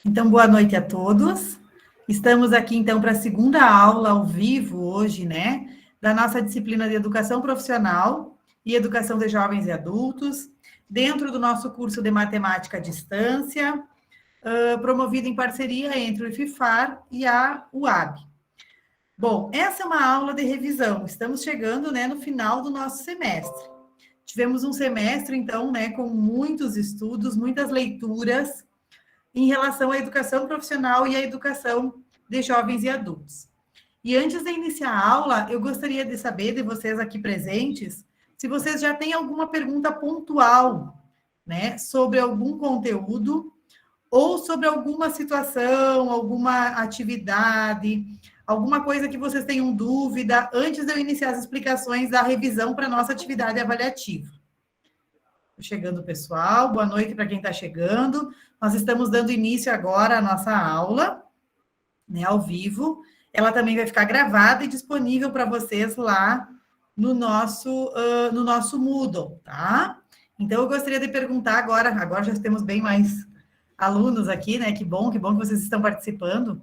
Então, boa noite a todos. Estamos aqui, então, para a segunda aula ao vivo hoje, né, da nossa disciplina de Educação Profissional e Educação de Jovens e Adultos, dentro do nosso curso de Matemática à Distância, promovido em parceria entre o IFIFAR e a UAB. Bom, essa é uma aula de revisão. Estamos chegando, né, no final do nosso semestre. Tivemos um semestre, então, né, com muitos estudos, muitas leituras, em relação à educação profissional e à educação de jovens e adultos. E antes de iniciar a aula, eu gostaria de saber de vocês aqui presentes, se vocês já têm alguma pergunta pontual, né, sobre algum conteúdo ou sobre alguma situação, alguma atividade, alguma coisa que vocês tenham dúvida, antes de eu iniciar as explicações da revisão para a nossa atividade avaliativa. Chegando o pessoal, boa noite para quem está chegando. Nós estamos dando início agora à nossa aula, né, ao vivo. Ela também vai ficar gravada e disponível para vocês lá no nosso Moodle, tá? Então, eu gostaria de perguntar agora já temos bem mais alunos aqui, né? Que bom que vocês estão participando,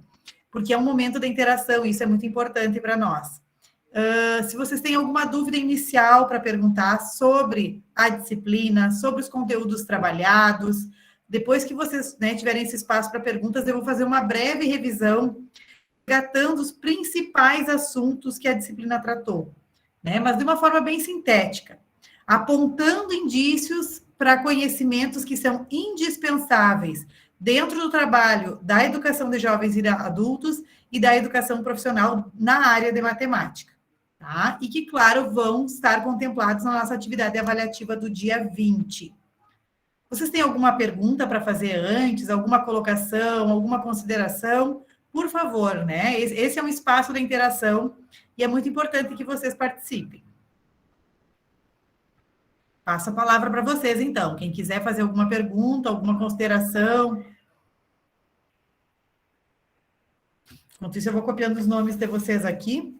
porque é um momento de interação, e isso é muito importante para nós. Se vocês têm alguma dúvida inicial para perguntar sobre a disciplina, sobre os conteúdos trabalhados, depois que vocês, né, tiverem esse espaço para perguntas, eu vou fazer uma breve revisão, resgatando os principais assuntos que a disciplina tratou, né, mas de uma forma bem sintética, apontando indícios para conhecimentos que são indispensáveis dentro do trabalho da educação de jovens e de adultos e da educação profissional na área de matemática. Tá? E que, claro, vão estar contemplados na nossa atividade avaliativa do dia 20. Vocês têm alguma pergunta para fazer antes, alguma colocação, alguma consideração? Por favor, né? Esse é um espaço de interação e é muito importante que vocês participem. Passo a palavra para vocês, então. Quem quiser fazer alguma pergunta, alguma consideração. Enquanto isso, eu vou copiando os nomes de vocês aqui.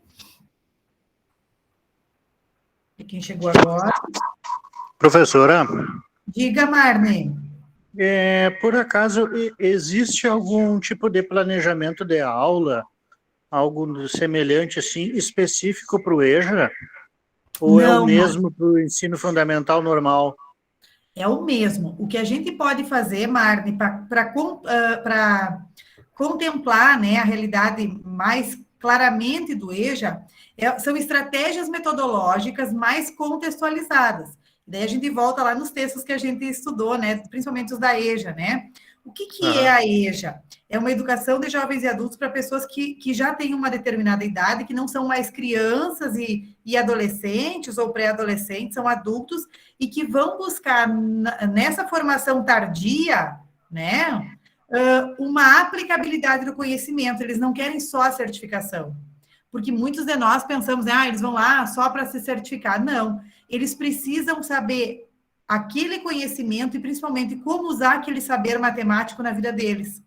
E quem chegou agora? Professora? Diga, Marne. Por acaso, existe algum tipo de planejamento de aula, algo semelhante, assim, específico para o EJA? Ou Não, é o mesmo para o ensino fundamental normal? É o mesmo. O que a gente pode fazer, Marne, para contemplar, né, a realidade mais claramente do EJA, são estratégias metodológicas mais contextualizadas. Daí a gente volta lá nos textos que a gente estudou, né, principalmente os da EJA, né? O que é a EJA? É uma educação de jovens e adultos para pessoas que já têm uma determinada idade, que não são mais crianças e adolescentes ou pré-adolescentes, são adultos e que vão buscar nessa formação tardia, né, uma aplicabilidade do conhecimento. Eles não querem só a certificação. Porque muitos de nós pensamos, eles vão lá só para se certificar. Não, eles precisam saber aquele conhecimento e principalmente como usar aquele saber matemático na vida deles.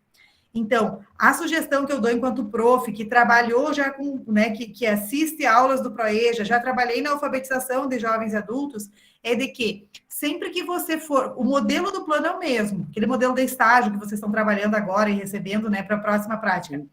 Então, a sugestão que eu dou enquanto prof, que trabalhou já com, né, que assiste aulas do ProEJA, já trabalhei na alfabetização de jovens e adultos, é de que sempre que você for, o modelo do plano é o mesmo, aquele modelo de estágio que vocês estão trabalhando agora e recebendo, né, para a próxima prática.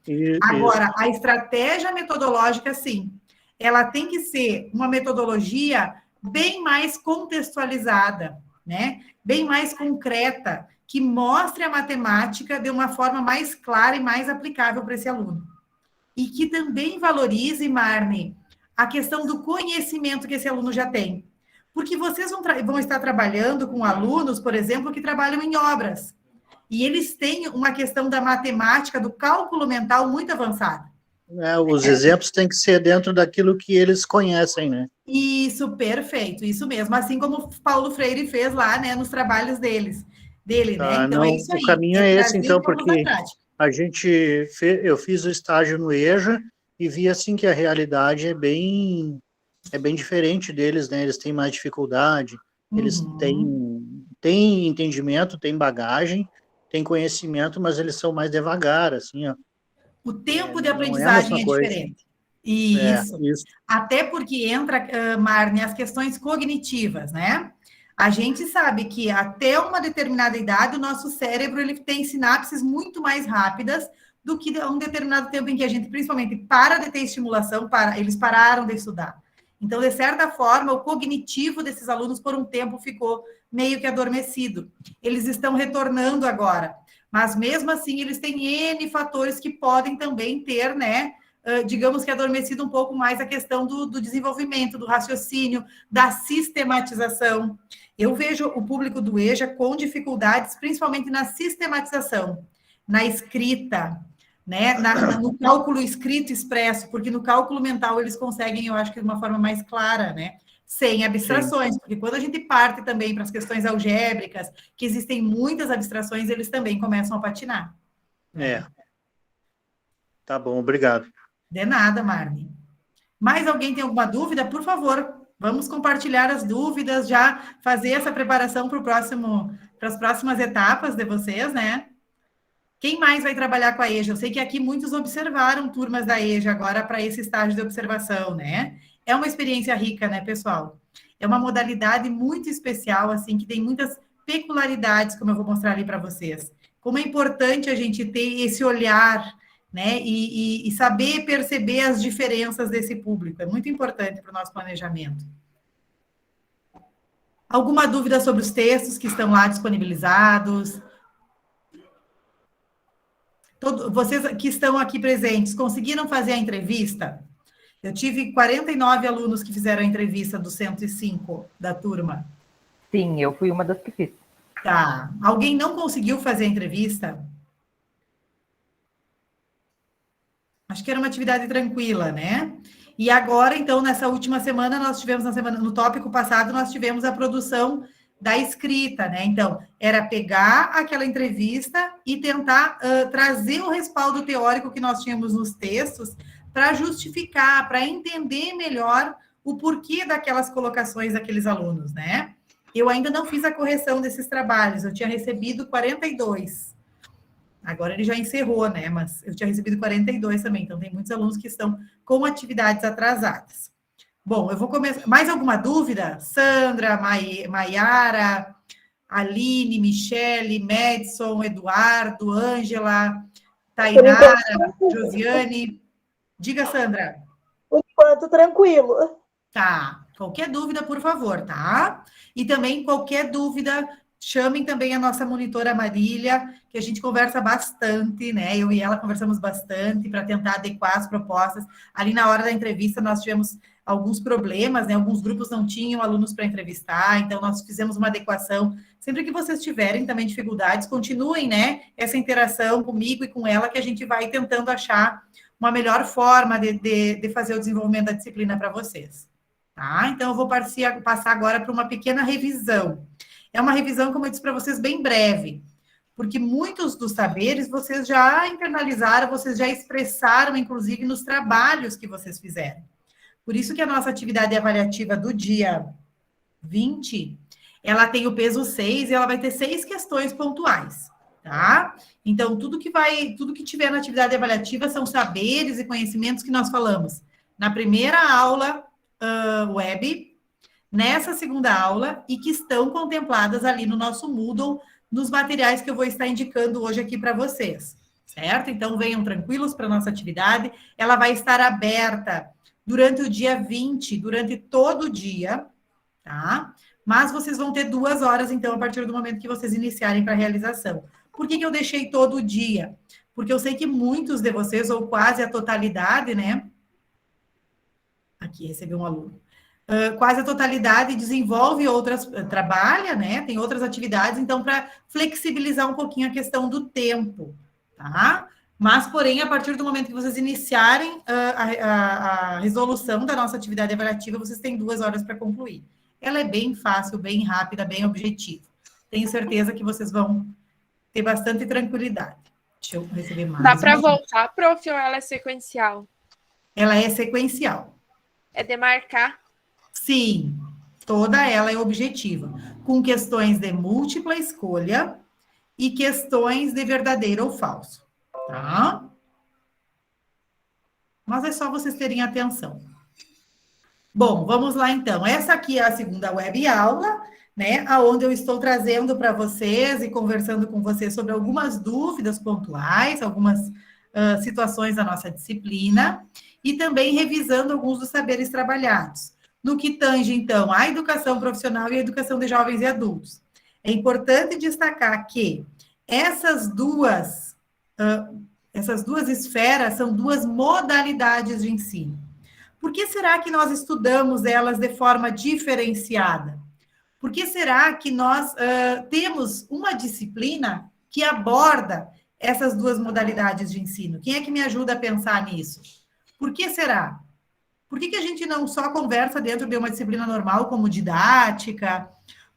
Agora, a estratégia metodológica, sim, ela tem que ser uma metodologia bem mais contextualizada, né, bem mais concreta, que mostre a matemática de uma forma mais clara e mais aplicável para esse aluno. E que também valorize, Marne, a questão do conhecimento que esse aluno já tem. Porque vocês vão estar trabalhando com alunos, por exemplo, que trabalham em obras. E eles têm uma questão da matemática, do cálculo mental muito avançada. Os exemplos têm que ser dentro daquilo que eles conhecem, né? Isso, perfeito, isso mesmo. Assim como o Paulo Freire fez lá, né, nos trabalhos dele, né? Então, é isso aí. O caminho é esse, então, porque eu fiz o estágio no EJA e vi, assim, que a realidade é bem diferente deles, né? Eles têm mais dificuldade, eles têm entendimento, têm bagagem, têm conhecimento, mas eles são mais devagar, assim, ó. O tempo de aprendizagem é diferente. Isso. Até porque entra, Marne, as questões cognitivas, né? A gente sabe que até uma determinada idade, o nosso cérebro ele tem sinapses muito mais rápidas do que um determinado tempo em que a gente, principalmente, para de ter estimulação, eles pararam de estudar. Então, de certa forma, o cognitivo desses alunos, por um tempo, ficou meio que adormecido. Eles estão retornando agora, mas mesmo assim, eles têm N fatores que podem também ter, né, digamos que adormecido um pouco mais a questão do desenvolvimento, do raciocínio, da sistematização. Eu vejo o público do EJA com dificuldades, principalmente na sistematização, na escrita, né? No cálculo escrito expresso, porque no cálculo mental eles conseguem, eu acho que de uma forma mais clara, né? Sem abstrações, porque quando a gente parte também para as questões algébricas, que existem muitas abstrações, eles também começam a patinar. Tá bom, obrigado. De nada, Marne. Mais alguém tem alguma dúvida? Por favor, vamos compartilhar as dúvidas, já fazer essa preparação para as próximas etapas de vocês, né? Quem mais vai trabalhar com a EJA? Eu sei que aqui muitos observaram turmas da EJA agora para esse estágio de observação, né? É uma experiência rica, né, pessoal? É uma modalidade muito especial, assim, que tem muitas peculiaridades, como eu vou mostrar ali para vocês. Como é importante a gente ter esse olhar, né? E saber perceber as diferenças desse público. É muito importante para o nosso planejamento. Alguma dúvida sobre os textos que estão lá disponibilizados? Vocês que estão aqui presentes, conseguiram fazer a entrevista? Eu tive 49 alunos que fizeram a entrevista dos 105 da turma. Sim, eu fui uma das que fiz. Tá. Alguém não conseguiu fazer a entrevista? Acho que era uma atividade tranquila, né? E agora, então, nessa última semana, no tópico passado, nós tivemos a produção da escrita, né? Então, era pegar aquela entrevista e tentar trazer o respaldo teórico que nós tínhamos nos textos para justificar, para entender melhor o porquê daquelas colocações daqueles alunos, né? Eu ainda não fiz a correção desses trabalhos, eu tinha recebido 42. Agora ele já encerrou, né? Mas eu tinha recebido 42 também, então tem muitos alunos que estão com atividades atrasadas. Bom, eu vou começar. Mais alguma dúvida? Sandra, Maiara, Aline, Michele, Madison, Eduardo, Ângela, Tainara, Josiane. Diga, Sandra. Por enquanto, tranquilo. Tá. Qualquer dúvida, por favor, tá? E também, qualquer dúvida, chamem também a nossa monitora Marília, que a gente conversa bastante, né? Eu e ela conversamos bastante para tentar adequar as propostas. Ali na hora da entrevista, nós tivemos alguns problemas, né? Alguns grupos não tinham alunos para entrevistar, então nós fizemos uma adequação. Sempre que vocês tiverem também dificuldades, continuem, né? Essa interação comigo e com ela, que a gente vai tentando achar uma melhor forma de fazer o desenvolvimento da disciplina para vocês. Tá? Então, eu vou passar agora para uma pequena revisão. É uma revisão, como eu disse para vocês, bem breve, porque muitos dos saberes vocês já internalizaram, vocês já expressaram, inclusive, nos trabalhos que vocês fizeram. Por isso que a nossa atividade avaliativa do dia 20, ela tem o peso 6 e ela vai ter 6 questões pontuais, tá? Então, tudo que tiver na atividade avaliativa são saberes e conhecimentos que nós falamos na primeira aula web, nessa segunda aula, e que estão contempladas ali no nosso Moodle, nos materiais que eu vou estar indicando hoje aqui para vocês, certo? Então, venham tranquilos para a nossa atividade, ela vai estar aberta durante o dia 20, durante todo o dia, tá? Mas vocês vão ter 2 horas, então, a partir do momento que vocês iniciarem para a realização. Por que eu deixei todo o dia? Porque eu sei que muitos de vocês, ou quase a totalidade, né? Aqui, recebi um aluno. Quase a totalidade desenvolve trabalha, né? Tem outras atividades, então, para flexibilizar um pouquinho a questão do tempo, tá? Mas, porém, a partir do momento que vocês iniciarem a resolução da nossa atividade avaliativa, vocês têm 2 horas para concluir. Ela é bem fácil, bem rápida, bem objetiva. Tenho certeza que vocês vão ter bastante tranquilidade. Deixa eu receber mais. Dá para voltar, prof, ou ela é sequencial? Ela é sequencial. É demarcar? Sim, toda ela é objetiva, com questões de múltipla escolha e questões de verdadeiro ou falso, tá? Mas é só vocês terem atenção. Bom, vamos lá então. Essa aqui é a segunda web aula, né? Onde eu estou trazendo para vocês e conversando com vocês sobre algumas dúvidas pontuais, algumas situações da nossa disciplina, e também revisando alguns dos saberes trabalhados. No que tange, então, a educação profissional e a educação de jovens e adultos. É importante destacar que essas duas esferas são duas modalidades de ensino. Por que será que nós estudamos elas de forma diferenciada? Por que será que nós temos uma disciplina que aborda essas duas modalidades de ensino? Quem é que me ajuda a pensar nisso? Por que será? Por que a gente não só conversa dentro de uma disciplina normal, como didática,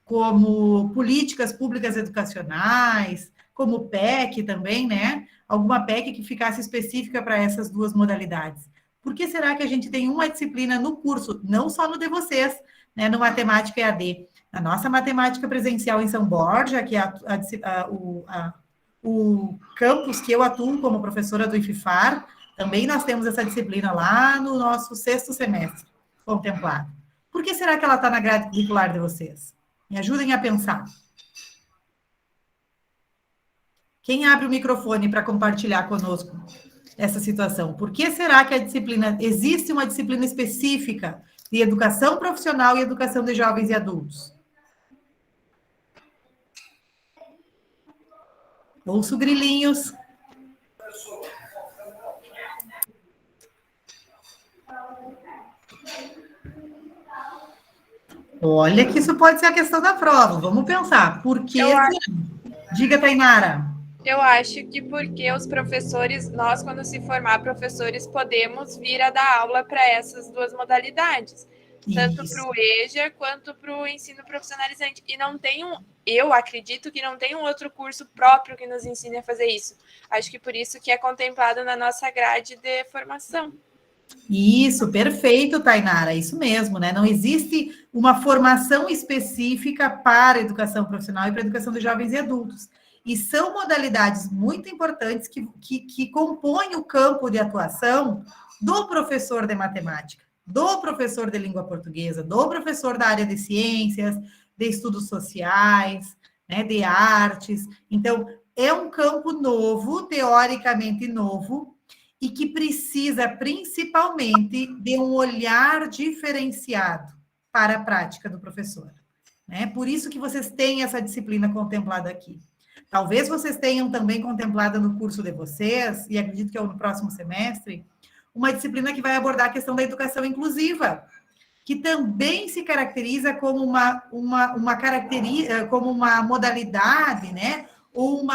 como políticas públicas educacionais, como PEC também, né? Alguma PEC que ficasse específica para essas duas modalidades. Por que será que a gente tem uma disciplina no curso, não só no de vocês, né, no Matemática EAD? Na nossa Matemática Presencial em São Borja, que é o campus que eu atuo como professora do IFIFAR, também nós temos essa disciplina lá no nosso 6º semestre contemplado. Por que será que ela está na grade curricular de vocês? Me ajudem a pensar. Quem abre o microfone para compartilhar conosco essa situação? Por que será que a disciplina, existe uma disciplina específica de educação profissional e educação de jovens e adultos? Ouço grilinhos. Olha que isso pode ser a questão da prova. Vamos pensar. Por que? Diga, Tainara. Eu acho que porque os professores, nós, quando se formar professores, podemos vir a dar aula para essas duas modalidades. Tanto para o EJA quanto para o ensino profissionalizante. E não tem eu acredito que não tem um outro curso próprio que nos ensine a fazer isso. Acho que por isso que é contemplado na nossa grade de formação. Isso, perfeito, Tainara, isso mesmo, né? Não existe uma formação específica para a educação profissional e para a educação de jovens e adultos. E são modalidades muito importantes que compõem o campo de atuação do professor de matemática, do professor de língua portuguesa, do professor da área de ciências, de estudos sociais, né, de artes. Então, é um campo novo, teoricamente novo, e que precisa principalmente de um olhar diferenciado para a prática do professor. Né? Por isso que vocês têm essa disciplina contemplada aqui. Talvez vocês tenham também contemplada no curso de vocês, e acredito que é no próximo semestre, uma disciplina que vai abordar a questão da educação inclusiva, que também se caracteriza como como uma modalidade, né? Ou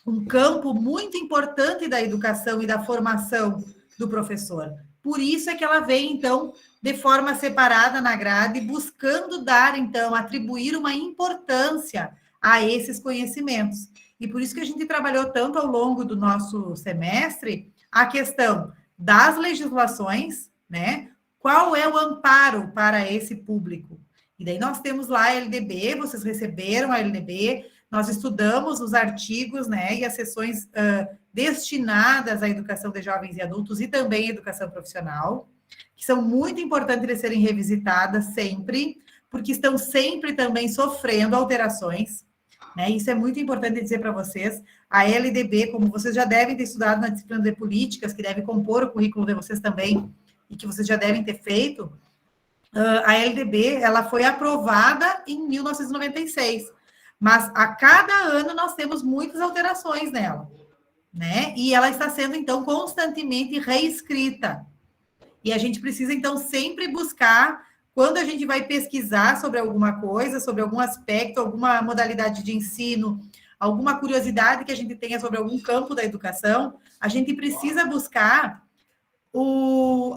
um campo muito importante da educação e da formação do professor. Por isso é que ela vem, então, de forma separada na grade, buscando dar, então, atribuir uma importância a esses conhecimentos. E por isso que a gente trabalhou tanto ao longo do nosso semestre a questão das legislações, né? Qual é o amparo para esse público? E daí nós temos lá a LDB, vocês receberam a LDB, nós estudamos os artigos, né, e as sessões destinadas à educação de jovens e adultos e também à educação profissional, que são muito importantes de serem revisitadas sempre, porque estão sempre também sofrendo alterações, né? Isso é muito importante dizer para vocês. A LDB, como vocês já devem ter estudado na disciplina de políticas, que deve compor o currículo de vocês também, e que vocês já devem ter feito, a LDB, ela foi aprovada em 1996, mas a cada ano nós temos muitas alterações nela, né? E ela está sendo, então, constantemente reescrita. E a gente precisa, então, sempre buscar, quando a gente vai pesquisar sobre alguma coisa, sobre algum aspecto, alguma modalidade de ensino, alguma curiosidade que a gente tenha sobre algum campo da educação, a gente precisa buscar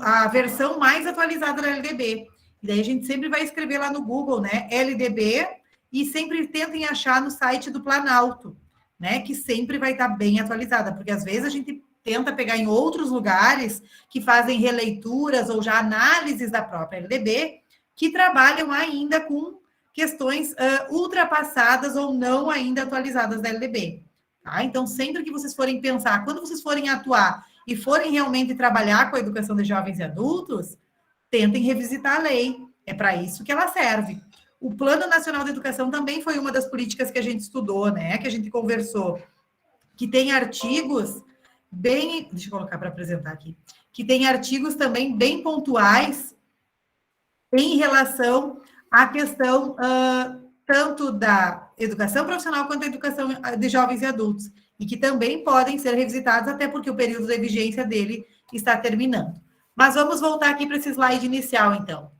a versão mais atualizada da LDB. E daí a gente sempre vai escrever lá no Google, né? LDB, e sempre tentem achar no site do Planalto, né? Que sempre vai estar bem atualizada, porque às vezes a gente tenta pegar em outros lugares que fazem releituras ou já análises da própria LDB, que trabalham ainda com questões ultrapassadas ou não ainda atualizadas da LDB. Tá? Então, sempre que vocês forem pensar, quando vocês forem atuar e forem realmente trabalhar com a educação de jovens e adultos, tentem revisitar a lei. É para isso que ela serve. O Plano Nacional de Educação também foi uma das políticas que a gente estudou, né? Que a gente conversou, que tem artigos bem... Deixa eu colocar para apresentar aqui. Que tem artigos também bem pontuais em relação à questão tanto da educação profissional quanto da educação de jovens e adultos, e que também podem ser revisitados, até porque o período de vigência dele está terminando. Mas vamos voltar aqui para esse slide inicial, então.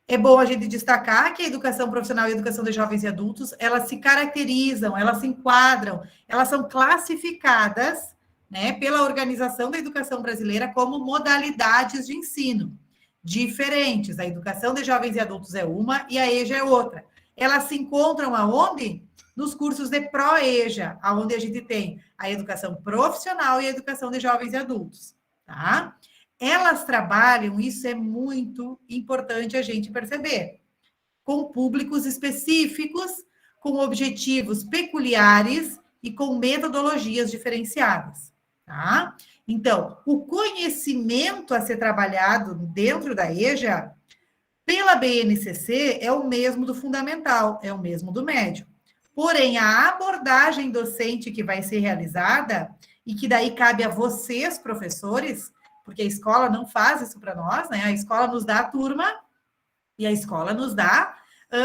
É bom a gente destacar que a educação profissional e a educação de jovens e adultos, elas se caracterizam, elas se enquadram, elas são classificadas, né, pela Organização da Educação Brasileira como modalidades de ensino diferentes. A educação de jovens e adultos é uma e a EJA é outra. Elas se encontram aonde? Nos cursos de pró-EJA, onde a gente tem a educação profissional e a educação de jovens e adultos, tá? Elas trabalham, isso é muito importante a gente perceber, com públicos específicos, com objetivos peculiares e com metodologias diferenciadas, tá? Então, o conhecimento a ser trabalhado dentro da EJA, pela BNCC, é o mesmo do fundamental, é o mesmo do médio. Porém, a abordagem docente que vai ser realizada, e que daí cabe a vocês, professores, porque a escola não faz isso para nós, né? A escola nos dá a turma e a escola nos dá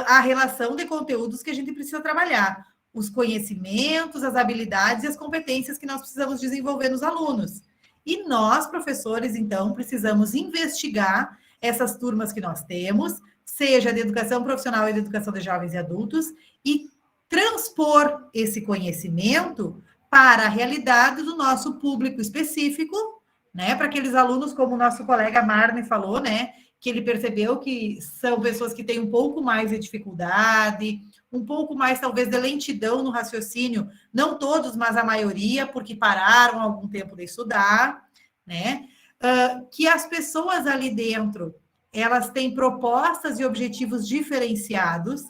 a relação de conteúdos que a gente precisa trabalhar, os conhecimentos, as habilidades e as competências que nós precisamos desenvolver nos alunos. E nós, professores, então, precisamos investigar essas turmas que nós temos, seja de educação profissional e de educação de jovens e adultos, e transpor esse conhecimento para a realidade do nosso público específico, né, para aqueles alunos, como o nosso colega Marne falou, né, que ele percebeu que são pessoas que têm um pouco mais de dificuldade, um pouco mais, talvez, de lentidão no raciocínio, não todos, mas a maioria, porque pararam algum tempo de estudar, né, que as pessoas ali dentro, elas têm propostas e objetivos diferenciados,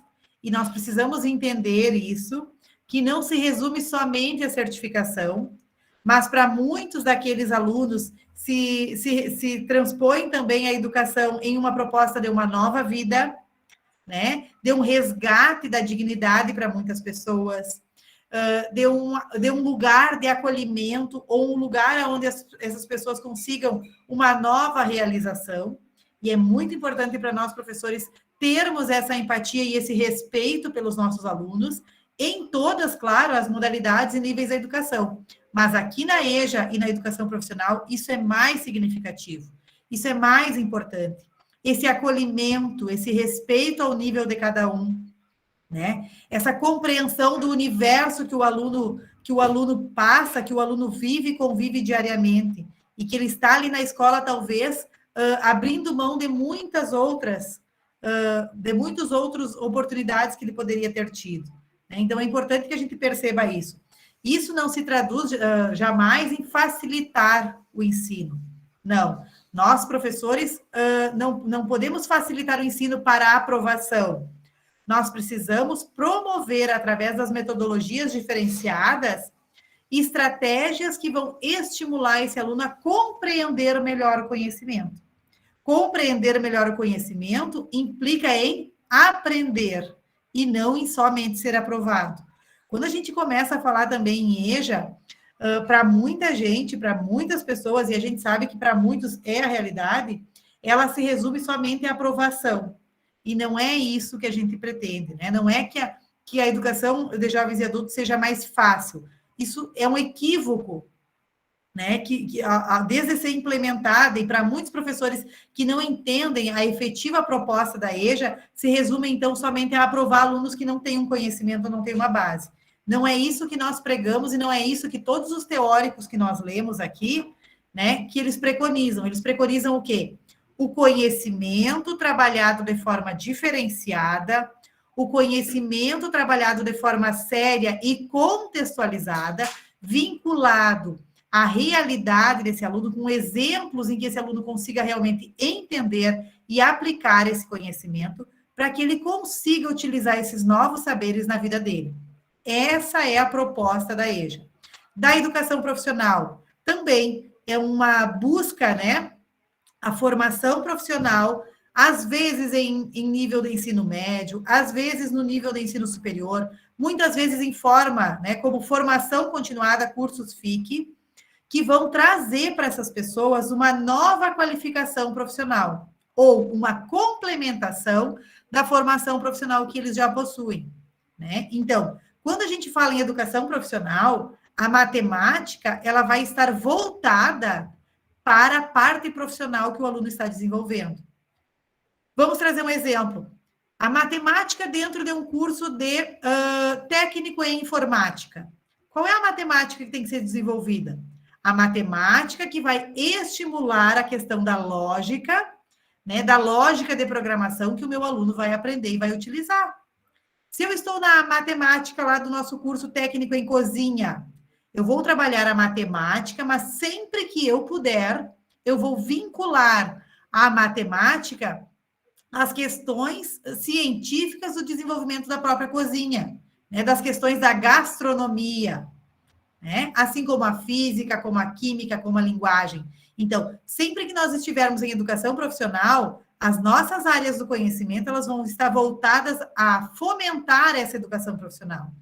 e nós precisamos entender isso, que não se resume somente à certificação, mas para muitos daqueles alunos se transpõe também a educação em uma proposta de uma nova vida, né? De um resgate da dignidade para muitas pessoas, de um lugar de acolhimento ou um lugar onde essas pessoas consigam uma nova realização. E é muito importante para nós, professores, termos essa empatia e esse respeito pelos nossos alunos, em todas, claro, as modalidades e níveis da educação. Mas aqui na EJA e na educação profissional, isso é mais significativo, isso é mais importante. Esse acolhimento, esse respeito ao nível de cada um, né? Essa compreensão do universo que o aluno passa, que o aluno vive e convive diariamente, e que ele está ali na escola, talvez, abrindo mão de muitas outras oportunidades que ele poderia ter tido. Né? Então, é importante que a gente perceba isso. Isso não se traduz jamais em facilitar o ensino. Não. Nós, professores, não podemos facilitar o ensino para a aprovação. Nós precisamos promover, através das metodologias diferenciadas, estratégias que vão estimular esse aluno a compreender melhor o conhecimento. Compreender melhor o conhecimento implica em aprender e não em somente ser aprovado. Quando a gente começa a falar também em EJA, para muita gente, para muitas pessoas, e a gente sabe que para muitos é a realidade, ela se resume somente à aprovação. E não é isso que a gente pretende, né? Não é que a educação de jovens e adultos seja mais fácil. Isso é um equívoco, né? Desde ser implementada, e para muitos professores que não entendem a efetiva proposta da EJA, se resume, então, somente a aprovar alunos que não têm um conhecimento, não têm uma base. Não é isso que nós pregamos e não é isso que todos os teóricos que nós lemos aqui, né, que eles preconizam. Eles preconizam o quê? O conhecimento trabalhado de forma diferenciada, o conhecimento trabalhado de forma séria e contextualizada, vinculado à realidade desse aluno, com exemplos em que esse aluno consiga realmente entender e aplicar esse conhecimento, para que ele consiga utilizar esses novos saberes na vida dele. Essa é a proposta da EJA. Da educação profissional, também é uma busca, né, a formação profissional, às vezes em nível de ensino médio, às vezes no nível de ensino superior, muitas vezes em forma, né, como formação continuada, cursos FIC, que vão trazer para essas pessoas uma nova qualificação profissional ou uma complementação da formação profissional que eles já possuem, né? Então, quando a gente fala em educação profissional, a matemática, ela vai estar voltada para a parte profissional que o aluno está desenvolvendo. Vamos trazer um exemplo. A matemática dentro de um curso de técnico em informática. Qual é a matemática que tem que ser desenvolvida? A matemática que vai estimular a questão da lógica, né, da lógica de programação que o meu aluno vai aprender e vai utilizar. Se eu estou na matemática lá do nosso curso técnico em cozinha, eu vou trabalhar a matemática, mas sempre que eu puder, eu vou vincular a matemática às questões científicas do desenvolvimento da própria cozinha, né, das questões da gastronomia, né? Assim como a física, como a química, como a linguagem. Então, sempre que nós estivermos em educação profissional, as nossas áreas do conhecimento, elas vão estar voltadas a fomentar essa educação profissional.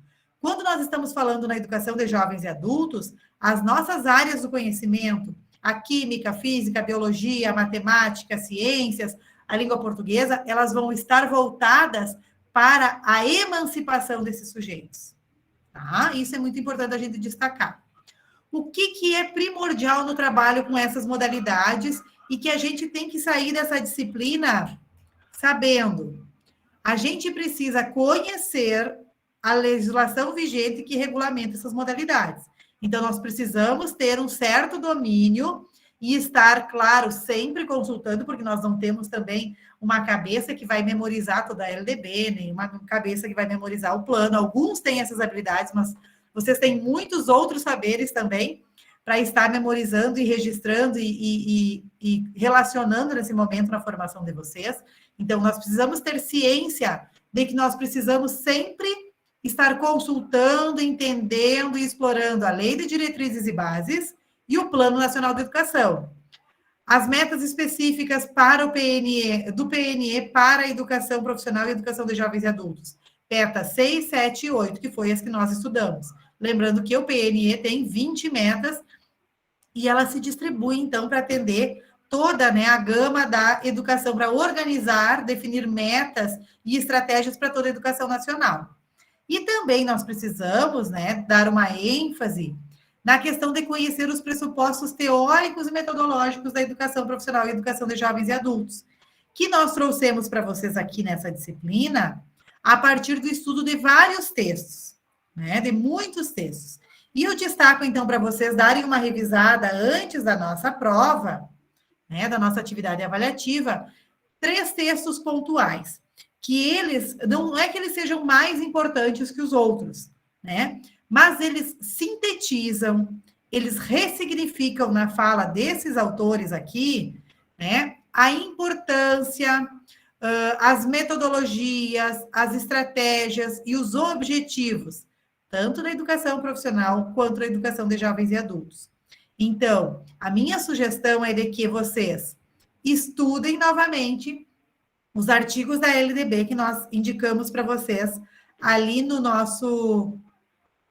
Quando nós estamos falando na educação de jovens e adultos, as nossas áreas do conhecimento, a química, a física, a biologia, a matemática, as ciências, a língua portuguesa, elas vão estar voltadas para a emancipação desses sujeitos. Tá? Isso é muito importante a gente destacar. O que é primordial no trabalho com essas modalidades e que a gente tem que sair dessa disciplina sabendo? A gente precisa conhecer a legislação vigente que regulamenta essas modalidades. Então, nós precisamos ter um certo domínio e estar, claro, sempre consultando, porque nós não temos também uma cabeça que vai memorizar toda a LDB, nem uma cabeça que vai memorizar o plano. Alguns têm essas habilidades, mas vocês têm muitos outros saberes também para estar memorizando e registrando e relacionando nesse momento na formação de vocês. Então, nós precisamos ter ciência de que nós precisamos sempre estar consultando, entendendo e explorando a Lei de Diretrizes e Bases e o Plano Nacional de Educação. As metas específicas para o PNE, do PNE para a educação profissional e educação de jovens e adultos. Meta 6, 7 e 8, que foi as que nós estudamos. Lembrando que o PNE tem 20 metas e ela se distribui, então, para atender toda, né, a gama da educação, para organizar, definir metas e estratégias para toda a educação nacional. E também nós precisamos, né, dar uma ênfase na questão de conhecer os pressupostos teóricos e metodológicos da educação profissional e educação de jovens e adultos, que nós trouxemos para vocês aqui nessa disciplina, a partir do estudo de vários textos, né, de muitos textos. E eu destaco, então, para vocês darem uma revisada antes da nossa prova, né, da nossa atividade avaliativa, 3 textos pontuais, que eles, não é que eles sejam mais importantes que os outros, né, mas eles sintetizam, eles ressignificam na fala desses autores aqui, né, a importância, as metodologias, as estratégias e os objetivos, tanto da educação profissional quanto da educação de jovens e adultos. Então, a minha sugestão é de que vocês estudem novamente os artigos da LDB que nós indicamos para vocês ali no nosso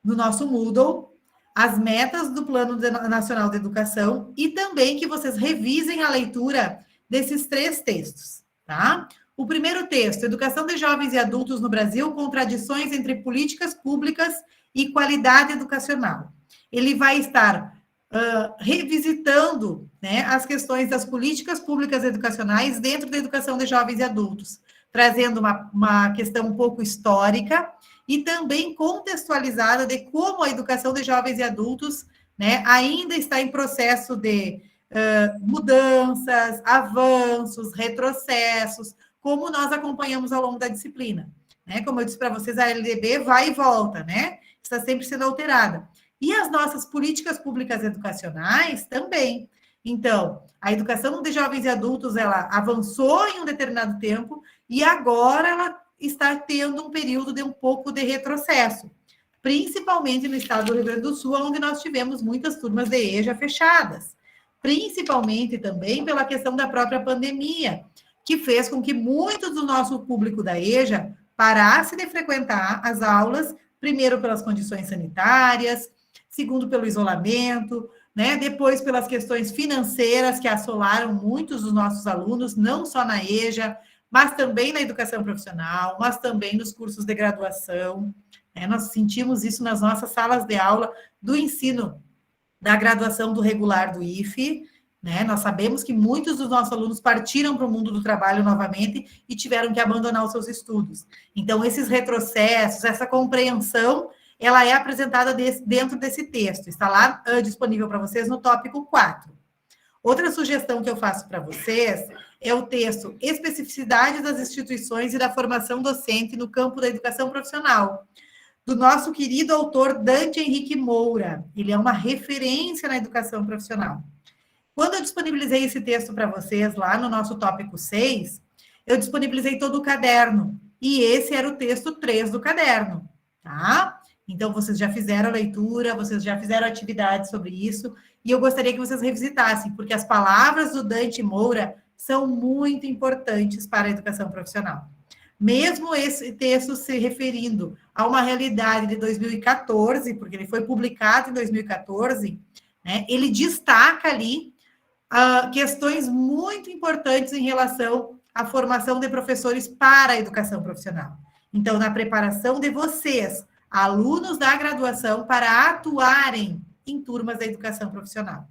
Moodle, as metas do Plano Nacional de Educação e também que vocês revisem a leitura desses 3 textos, tá? O primeiro texto, Educação de Jovens e Adultos no Brasil, contradições entre políticas públicas e qualidade educacional. Ele vai estar revisitando, né, as questões das políticas públicas educacionais dentro da educação de jovens e adultos, trazendo uma questão um pouco histórica e também contextualizada de como a educação de jovens e adultos, né, ainda está em processo de mudanças, avanços, retrocessos, como nós acompanhamos ao longo da disciplina. Né? Como eu disse para vocês, a LDB vai e volta, né? Está sempre sendo alterada. E as nossas políticas públicas educacionais também. Então, a educação de jovens e adultos, ela avançou em um determinado tempo e agora ela está tendo um período de um pouco de retrocesso, principalmente no estado do Rio Grande do Sul, onde nós tivemos muitas turmas de EJA fechadas. principalmente também pela questão da própria pandemia, que fez com que muitos do nosso público da EJA parasse de frequentar as aulas, primeiro pelas condições sanitárias, segundo pelo isolamento, né? Depois pelas questões financeiras que assolaram muitos dos nossos alunos, não só na EJA, mas também na educação profissional, mas também nos cursos de graduação. Né? Nós sentimos isso nas nossas salas de aula do ensino da graduação do regular do IFE, né? Nós sabemos que muitos dos nossos alunos partiram para o mundo do trabalho novamente e tiveram que abandonar os seus estudos. Então, esses retrocessos, essa compreensão, ela é apresentada dentro desse texto. Está lá disponível para vocês no tópico 4. Outra sugestão que eu faço para vocês é o texto Especificidades das instituições e da formação docente no campo da educação profissional, do nosso querido autor Dante Henrique Moura. Ele é uma referência na educação profissional. Quando eu disponibilizei esse texto para vocês lá no nosso tópico 6, eu disponibilizei todo o caderno. E esse era o texto 3 do caderno, tá? Então, vocês já fizeram a leitura, vocês já fizeram atividade sobre isso, e eu gostaria que vocês revisitassem, porque as palavras do Dante Moura são muito importantes para a educação profissional. Mesmo esse texto se referindo a uma realidade de 2014, porque ele foi publicado em 2014, né, ele destaca ali questões muito importantes em relação à formação de professores para a educação profissional. Então, na preparação de vocês, alunos da graduação, para atuarem em turmas da educação profissional.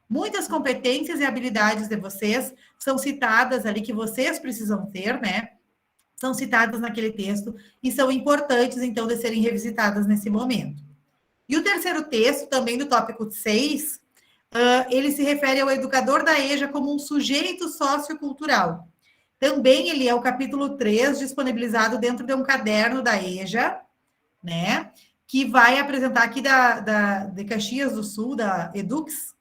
Muitas competências e habilidades de vocês são citadas ali, que vocês precisam ter, né? São citadas naquele texto e são importantes, então, de serem revisitadas nesse momento. E o terceiro texto, também do tópico 6, ele se refere ao educador da EJA como um sujeito sociocultural. Também ele é o capítulo 3, disponibilizado dentro de um caderno da EJA, né? Que vai apresentar aqui de Caxias do Sul, da Edux,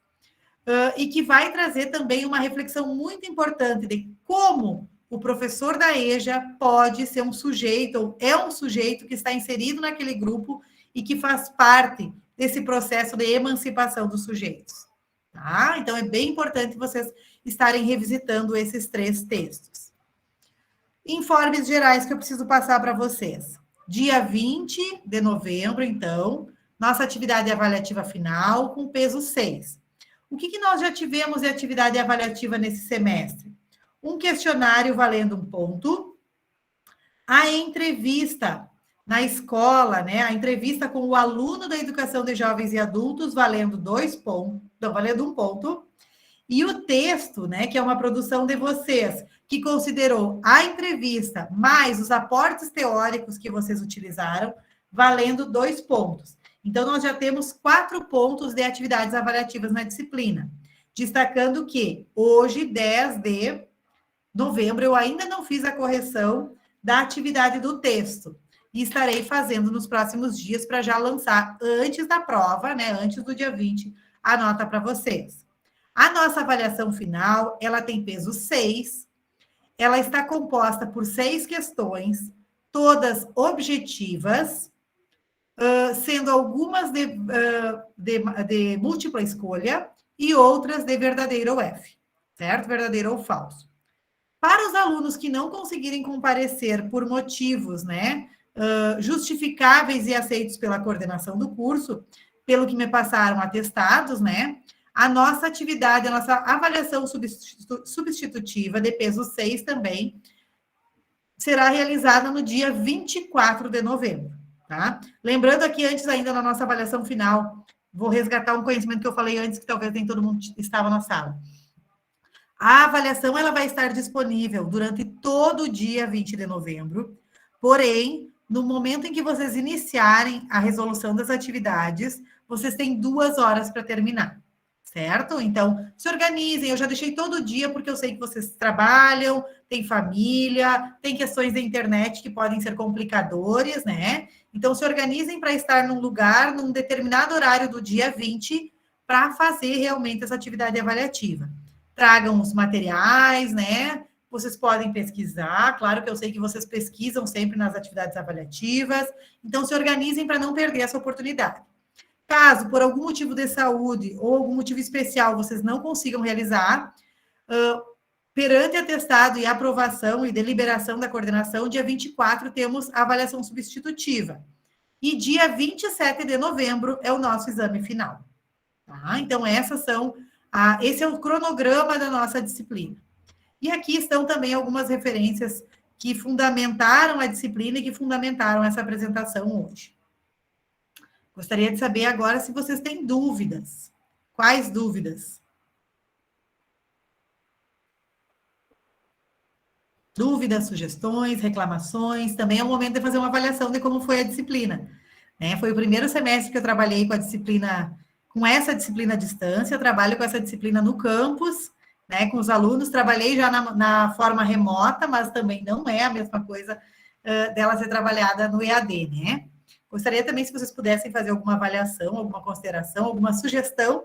e que vai trazer também uma reflexão muito importante de como o professor da EJA pode ser um sujeito, ou é um sujeito que está inserido naquele grupo e que faz parte desse processo de emancipação dos sujeitos. Tá? Então, é bem importante vocês estarem revisitando esses 3 textos. Informes gerais que eu preciso passar para vocês. Dia 20 de novembro, então, nossa atividade avaliativa final com peso 6. O que nós já tivemos de atividade avaliativa nesse semestre? Um questionário valendo 1 ponto, a entrevista na escola, né? A entrevista com o aluno da educação de jovens e adultos valendo 2 pontos, não, valendo 1 ponto, e o texto, né, que é uma produção de vocês, que considerou a entrevista mais os aportes teóricos que vocês utilizaram, valendo 2 pontos. Então, nós já temos 4 pontos de atividades avaliativas na disciplina. Destacando que hoje, 10 de novembro, eu ainda não fiz a correção da atividade do texto. E estarei fazendo nos próximos dias para já lançar antes da prova, né, antes do dia 20, a nota para vocês. A nossa avaliação final, ela tem peso 6, ela está composta por 6 questões, todas objetivas, sendo algumas de múltipla escolha e outras de verdadeiro ou F, certo? Verdadeiro ou falso. Para os alunos que não conseguirem comparecer por motivos, né, justificáveis e aceitos pela coordenação do curso, pelo que me passaram atestados, né, a nossa atividade, a nossa avaliação substitutiva de peso 6 também será realizada no dia 24 de novembro, tá? Lembrando aqui, antes ainda da nossa avaliação final, vou resgatar um conhecimento que eu falei antes, que talvez nem todo mundo estava na sala. A avaliação, ela vai estar disponível durante todo o dia 20 de novembro, porém, no momento em que vocês iniciarem a resolução das atividades, vocês têm 2 horas para terminar, certo? Então, se organizem, eu já deixei todo dia, porque eu sei que vocês trabalham, têm família, tem questões da internet que podem ser complicadores, né? Então, se organizem para estar num lugar, num determinado horário do dia 20, para fazer realmente essa atividade avaliativa. Tragam os materiais, né? Vocês podem pesquisar, claro que eu sei que vocês pesquisam sempre nas atividades avaliativas, então se organizem para não perder essa oportunidade. Caso, por algum motivo de saúde ou algum motivo especial, vocês não consigam realizar, perante atestado e aprovação e deliberação da coordenação, dia 24 temos a avaliação substitutiva. E dia 27 de novembro é o nosso exame final. Tá? Então, esse é o cronograma da nossa disciplina. E aqui estão também algumas referências que fundamentaram a disciplina e que fundamentaram essa apresentação hoje. Gostaria de saber agora se vocês têm dúvidas. Quais dúvidas? Dúvidas, sugestões, reclamações. Também é o momento de fazer uma avaliação de como foi a disciplina. Né? Foi o primeiro semestre que eu trabalhei com a disciplina, com essa disciplina à distância. Eu trabalho com essa disciplina no campus, né, com os alunos. Trabalhei já na forma remota, mas também não é a mesma coisa dela ser trabalhada no EAD, né? Gostaria também se vocês pudessem fazer alguma avaliação, alguma consideração, alguma sugestão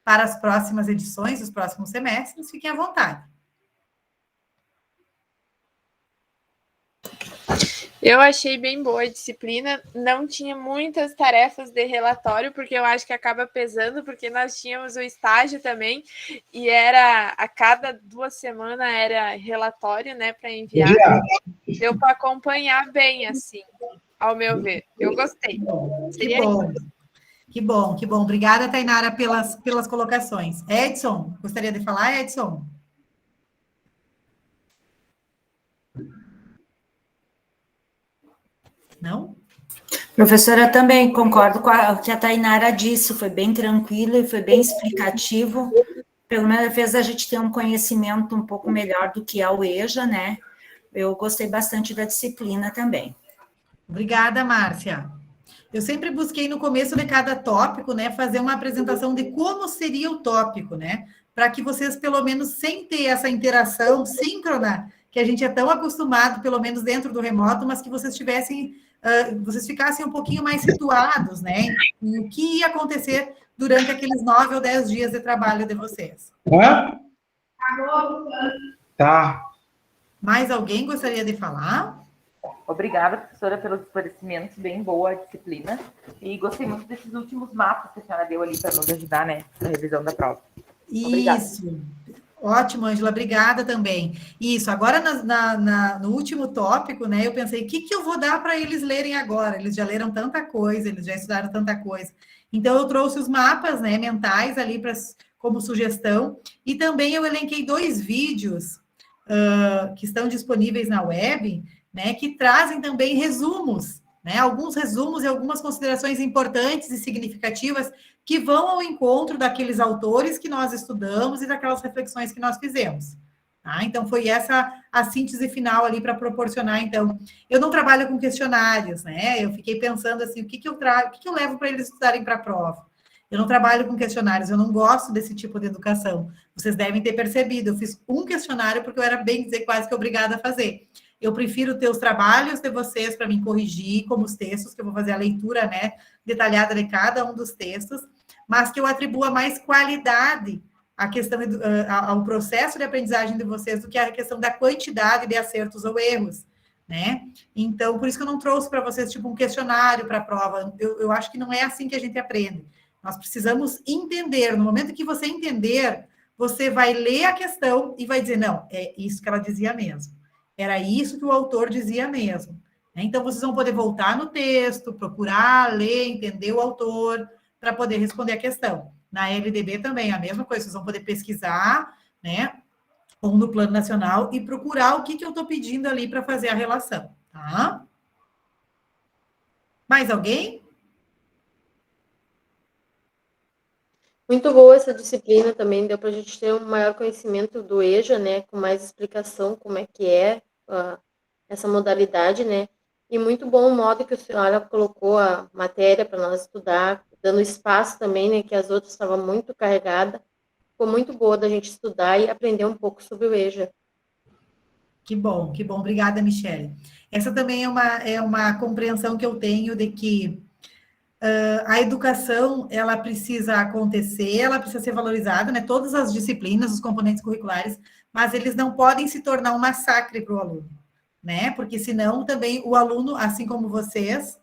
para as próximas edições, os próximos semestres, fiquem à vontade. Eu achei bem boa a disciplina, não tinha muitas tarefas de relatório, porque eu acho que acaba pesando, porque nós tínhamos o estágio também, e era a cada 2 semanas era relatório, né, para enviar. Deu para acompanhar bem, assim, ao meu ver. Eu gostei. Que bom. Que bom, que bom. Obrigada, Tainara, pelas colocações. Edson, gostaria de falar, Edson? Não? Professora, eu também concordo com o que a Tainara disse, foi bem tranquilo e foi bem explicativo, pelo menos fez a gente ter um conhecimento um pouco melhor do que é o EJA, né? Eu gostei bastante da disciplina também. Obrigada, Márcia. Eu sempre busquei no começo de cada tópico, né, fazer uma apresentação de como seria o tópico, né? Para que vocês, pelo menos, sem ter essa interação síncrona, que a gente é tão acostumado, pelo menos dentro do remoto, mas que vocês ficassem um pouquinho mais situados, né? Em o que ia acontecer durante aqueles 9 ou 10 dias de trabalho de vocês. Tá. Mais alguém gostaria de falar? Obrigada, professora, pelos esclarecimentos, bem boa a disciplina. E gostei muito desses últimos mapas que a senhora deu ali para nos ajudar, né, na revisão da prova. Obrigada. Isso. Ótimo, Ângela, obrigada também. Isso, agora no último tópico, né, eu pensei, o que eu vou dar para eles lerem agora? Eles já leram tanta coisa, eles já estudaram tanta coisa. Então, eu trouxe os mapas, né, mentais ali como sugestão, e também eu elenquei 2 vídeos que estão disponíveis na web, né, que trazem também resumos, né, alguns resumos e algumas considerações importantes e significativas que vão ao encontro daqueles autores que nós estudamos e daquelas reflexões que nós fizemos. Tá? Então, foi essa a síntese final ali para proporcionar, então, eu não trabalho com questionários, né, eu fiquei pensando assim, o que eu levo para eles estudarem para a prova? Eu não trabalho com questionários, eu não gosto desse tipo de educação. Vocês devem ter percebido, eu fiz um questionário porque eu era, bem dizer, quase que obrigada a fazer. Eu prefiro ter os trabalhos de vocês para me corrigir, como os textos, que eu vou fazer a leitura, né, detalhada de cada um dos textos, mas que eu atribua mais qualidade à questão, ao processo de aprendizagem de vocês do que a questão da quantidade de acertos ou erros, né? Então, por isso que eu não trouxe para vocês, tipo, um questionário para a prova. Eu acho que não é assim que a gente aprende. Nós precisamos entender. No momento que você entender, você vai ler a questão e vai dizer, não, é isso que ela dizia mesmo. Era isso que o autor dizia mesmo. Então, vocês vão poder voltar no texto, procurar, ler, entender o autor, para poder responder a questão. Na LDB também, a mesma coisa, vocês vão poder pesquisar, né, ou no Plano Nacional, e procurar o que eu estou pedindo ali para fazer a relação, tá? Mais alguém? Muito boa essa disciplina também, deu para a gente ter um maior conhecimento do EJA, né, com mais explicação como é que é essa modalidade, né, e muito bom o modo que a senhora colocou a matéria para nós estudar, dando espaço também, né, que as outras estavam muito carregadas. Ficou muito boa da gente estudar e aprender um pouco sobre o EJA. Que bom, obrigada, Michele. Essa também é uma compreensão que eu tenho de que a educação, ela precisa acontecer, ela precisa ser valorizada, né? Todas as disciplinas, os componentes curriculares, mas eles não podem se tornar um massacre para o aluno, né? Porque senão também o aluno, assim como vocês,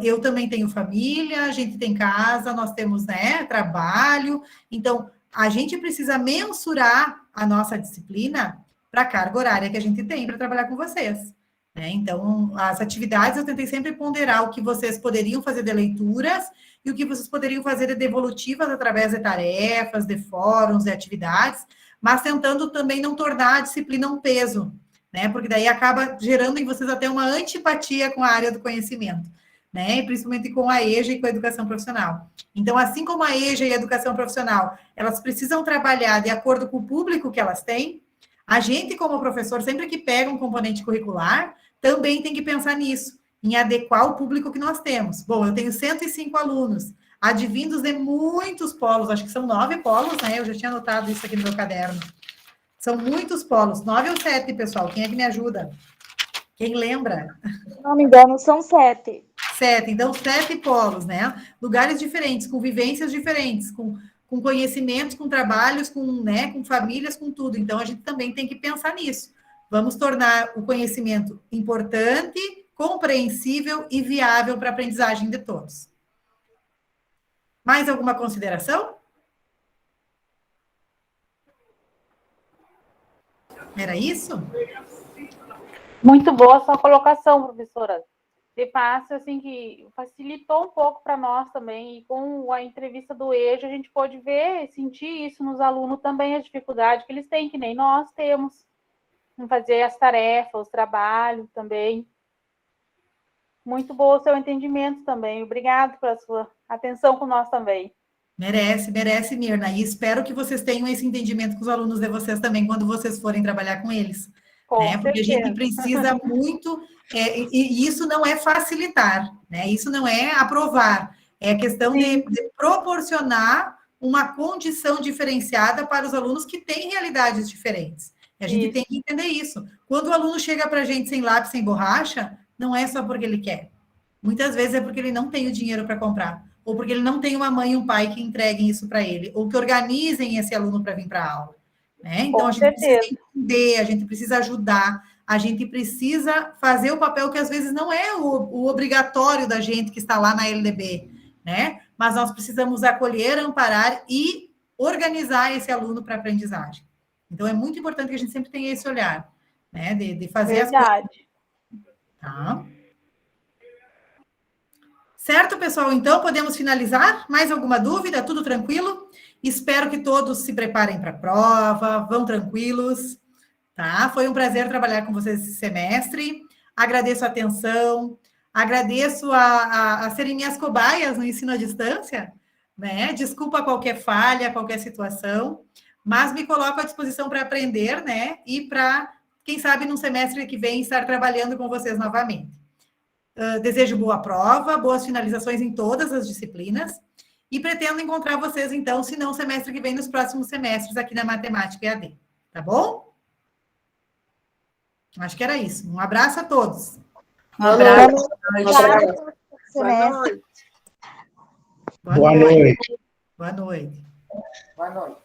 Eu também tenho família, a gente tem casa, nós temos, né, trabalho. Então, a gente precisa mensurar a nossa disciplina para a carga horária que a gente tem para trabalhar com vocês. Né? Então, as atividades eu tentei sempre ponderar o que vocês poderiam fazer de leituras e o que vocês poderiam fazer de devolutivas através de tarefas, de fóruns, de atividades, mas tentando também não tornar a disciplina um peso, né? Porque daí acaba gerando em vocês até uma antipatia com a área do conhecimento, né? E principalmente com a EJA e com a educação profissional. Então, assim como a EJA e a educação profissional, elas precisam trabalhar de acordo com o público que elas têm, a gente, como professor, sempre que pega um componente curricular, também tem que pensar nisso, em adequar o público que nós temos. Bom, eu tenho 105 alunos, advindos de muitos polos, acho que são 9 polos, né? Eu já tinha anotado isso aqui no meu caderno. São muitos polos, 9 ou 7, pessoal. Quem é que me ajuda? Quem lembra? Se não me engano, são 7. 7, então 7 polos, né? Lugares diferentes, com vivências diferentes, com conhecimentos, com trabalhos, né, com famílias, com tudo. Então, a gente também tem que pensar nisso. Vamos tornar o conhecimento importante, compreensível e viável para a aprendizagem de todos. Mais alguma consideração? Era isso? Muito boa a sua colocação, professora. De fácil, assim, que facilitou um pouco para nós também, e com a entrevista do EJA, a gente pôde ver, sentir isso nos alunos também, a dificuldade que eles têm, que nem nós temos, em fazer as tarefas, os trabalhos também. Muito bom o seu entendimento também. Obrigado pela sua atenção com nós também. Merece, Mirna. E espero que vocês tenham esse entendimento com os alunos de vocês também, quando vocês forem trabalhar com eles. Né? Porque a gente precisa muito, e isso não é facilitar, né? Isso não é aprovar, é questão de proporcionar uma condição diferenciada para os alunos que têm realidades diferentes. E a gente tem que entender isso. Quando o aluno chega para a gente sem lápis, sem borracha, não é só porque ele quer. Muitas vezes é porque ele não tem o dinheiro para comprar, ou porque ele não tem uma mãe e um pai que entreguem isso para ele, ou que organizem esse aluno para vir para a aula. Né? Então, a gente precisa entender, a gente precisa ajudar, a gente precisa fazer o papel que às vezes não é o obrigatório da gente que está lá na LDB, né? Mas nós precisamos acolher, amparar e organizar esse aluno para a aprendizagem. Então, é muito importante que a gente sempre tenha esse olhar, né? De fazer as coisas. Tá? Certo, pessoal? Então, podemos finalizar? Mais alguma dúvida? Tudo tranquilo? Espero que todos se preparem para a prova, vão tranquilos, tá? Foi um prazer trabalhar com vocês esse semestre. Agradeço a atenção, agradeço a serem minhas cobaias no ensino à distância, né? Desculpa qualquer falha, qualquer situação, mas me coloco à disposição para aprender, né? E para, quem sabe, no semestre que vem, estar trabalhando com vocês novamente. Desejo boa prova, boas finalizações em todas as disciplinas e pretendo encontrar vocês, então, se não semestre que vem, nos próximos semestres aqui na Matemática EAD. Tá bom? Acho que era isso. Um abraço a todos. Um abraço. Boa noite. Boa noite. Boa noite.